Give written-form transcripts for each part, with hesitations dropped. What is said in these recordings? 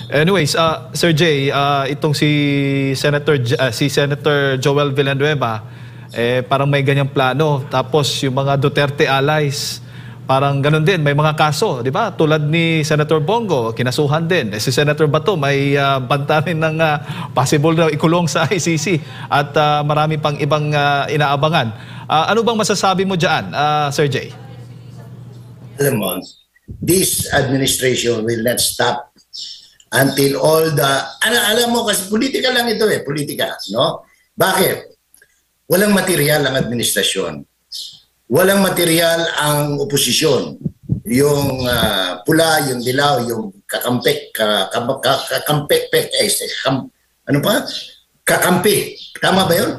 Anyways, Sir Jay, itong si Senator Joel Villanueva, parang may ganyang plano. Tapos yung mga Duterte allies, parang ganun din, may mga kaso, di ba? Tulad ni Senator Bongo, kinasuhan din. Si Senator Bato, may banta rin ng possible na ikulong sa ICC at marami pang ibang inaabangan. Ano bang masasabi mo dyan, Sir Jay? Alam mo, this administration will not stop until all the... Alam mo, kasi politika lang ito politika, no? Bakit? Walang material ang administrasyon. Walang material ang oposisyon. Yung pula, yung dilaw, yung kakampek, ano pa? Kakampi. Tama ba yun?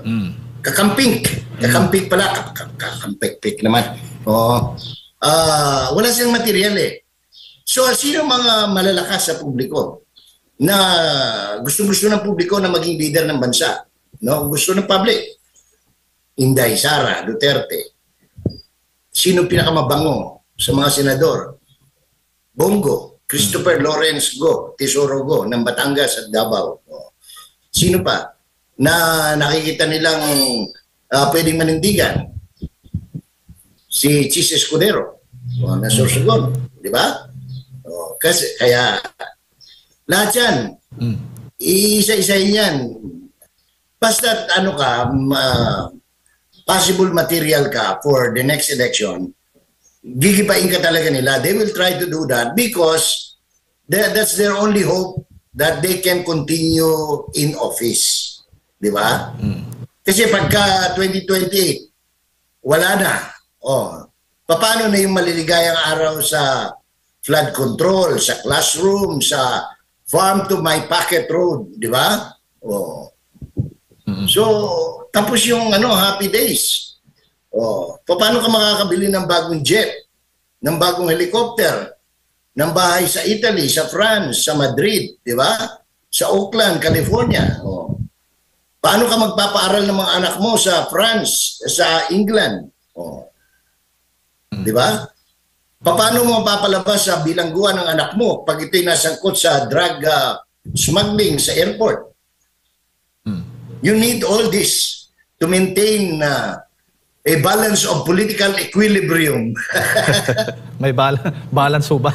Kakamping. Kakampik pala. Kakampek naman. Wala silang material So, sino mga malalakas sa publiko na gusto-gusto ng publiko na maging leader ng bansa? No? Gusto ng public. Inday Sara Duterte. Sino pinakamabango sa mga senador? Bongo, Christopher Lawrence Go, Tesoro Go, ng Batangas at Davao. Sino pa na nakikita nilang pwedeng manindigan? Si Chis Escudero, na Sorsogon, di ba? Kasi kaya lahat yan, isa-isahin yan. Basta possible material ka for the next election, gigipain ka talaga nila. They will try to do that because that's their only hope that they can continue in office. Di ba? Kasi pagka 2028, wala na. Paano na yung maliligayang araw sa flood control, sa classroom, sa farm to my pocket road, di ba? So, tapos yung happy days. Paano ka makakabili ng bagong jet, ng bagong helicopter, ng bahay sa Italy, sa France, sa Madrid, di ba? Sa Oakland, California. Paano ka magpapaaral ng mga anak mo sa France, sa England? Di ba? Paano mo mapapalabas sa bilangguan ng anak mo pag ito'y nasangkot sa drug smuggling sa airport? You need all this to maintain a balance of political equilibrium. May balance ba?